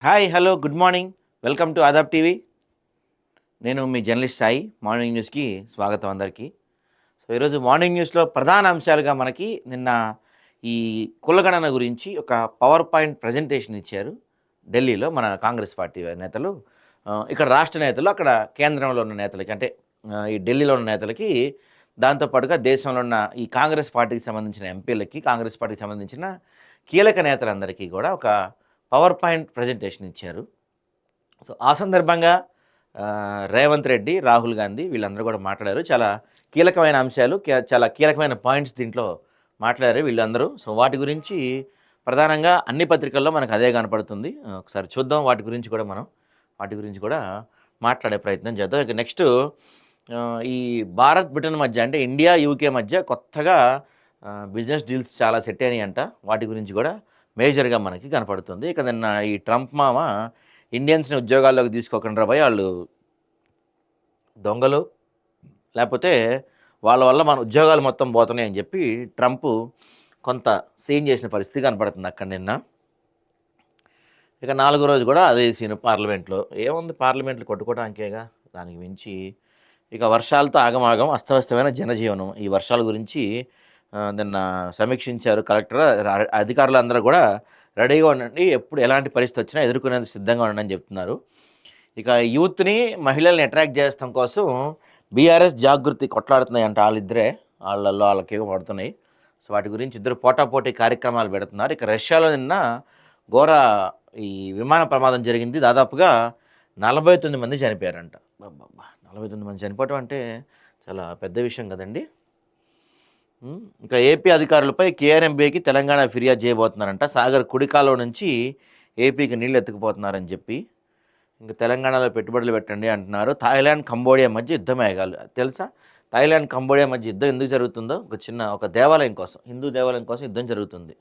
Hi, hello, good morning. Welcome to Aadab TV. నేను మీ journalist Sai. Morning న్యూస్కి స్వాగతం అందరికీ. సో ఈరోజు మార్నింగ్ న్యూస్లో ప్రధాన అంశాలుగా మనకి నిన్న ఈ కులగణన గురించి ఒక పవర్ పాయింట్ ప్రజెంటేషన్ ఇచ్చారు ఢిల్లీలో మన కాంగ్రెస్ పార్టీ నేతలు. ఇక్కడ రాష్ట్ర నేతలు, అక్కడ కేంద్రంలో ఉన్న నేతలకి, అంటే ఈ ఢిల్లీలో ఉన్న నేతలకి, దాంతోపాటుగా దేశంలో ఉన్న ఈ కాంగ్రెస్ పార్టీకి సంబంధించిన ఎంపీలకి, కాంగ్రెస్ పార్టీకి సంబంధించిన కీలక నేతలందరికీ కూడా ఒక పవర్ పాయింట్ ప్రజెంటేషన్ ఇచ్చారు. సో ఆ సందర్భంగా రేవంత్ రెడ్డి, రాహుల్ గాంధీ వీళ్ళందరూ కూడా మాట్లాడారు. చాలా కీలకమైన అంశాలు, చాలా కీలకమైన పాయింట్స్ దీంట్లో మాట్లాడారు వీళ్ళందరూ. సో వాటి గురించి ప్రధానంగా అన్ని పత్రికల్లో మనకు అదే కనపడుతుంది. ఒకసారి చూద్దాం, వాటి గురించి కూడా మాట్లాడే ప్రయత్నం చేద్దాం. ఇక నెక్స్ట్ ఈ భారత్ బ్రిటన్ మధ్య, అంటే ఇండియా యూకే మధ్య కొత్తగా బిజినెస్ డీల్స్ చాలా సెట్ అయినాయి అంట. వాటి గురించి కూడా మేజర్గా మనకి కనపడుతుంది. ఇక నిన్న ఈ ట్రంప్ మామ ఇండియన్స్ని ఉద్యోగాల్లోకి తీసుకోకుండా పోయి వాళ్ళు దొంగలు, లేకపోతే వాళ్ళ వల్ల మన ఉద్యోగాలు మొత్తం పోతున్నాయి అని చెప్పి ట్రంప్ కొంత సీన్ చేసిన పరిస్థితి కనపడుతుంది అక్కడ నిన్న. ఇక 4వ రోజు కూడా అదే సీన్ పార్లమెంట్లో. ఏముంది, పార్లమెంట్లు కొట్టుకోవడానికేగా, దానికి మించి. ఇక వర్షాలతో ఆగమాగం, అస్తవ్యస్తమైన జనజీవనం. ఈ వర్షాల గురించి నిన్న సమీక్షించారు కలెక్టర్. అధికారులందరూ కూడా రెడీగా ఉండండి, ఎప్పుడు ఎలాంటి పరిస్థితి వచ్చినా ఎదుర్కొనేందుకు సిద్ధంగా ఉండండి అని చెప్తున్నారు. ఇక యూత్ని, మహిళల్ని అట్రాక్ట్ చేస్తాం కోసం బీఆర్ఎస్ జాగృతి కొట్లాడుతున్నాయి అంట. వాళ్ళకి పడుతున్నాయి. సో వాటి గురించి ఇద్దరు పోటాపోటీ కార్యక్రమాలు పెడుతున్నారు. ఇక రష్యాలో నిన్న ఘోర ఈ విమాన ప్రమాదం జరిగింది. దాదాపుగా 49 మంది చనిపోయారంట. 49 మంది చనిపోవటం అంటే చాలా పెద్ద విషయం కదండి. ఇంకా ఏపీ అధికారులపై కేఆర్ఎంబీకి తెలంగాణ ఫిర్యాదు చేయబోతున్నారంట. సాగర్ కుడికాలో నుంచి ఏపీకి నీళ్ళు ఎత్తుకుపోతున్నారని చెప్పి. ఇంకా తెలంగాణలో పెట్టుబడులు పెట్టండి అంటున్నారు. థాయిలాండ్, కంబోడియా మధ్య యుద్ధ మేఘాలు. తెలుసా థాయిలాండ్, కంబోడియా మధ్య యుద్ధం ఎందుకు జరుగుతుందో? ఒక దేవాలయం కోసం, హిందూ దేవాలయం కోసం యుద్ధం జరుగుతుంది.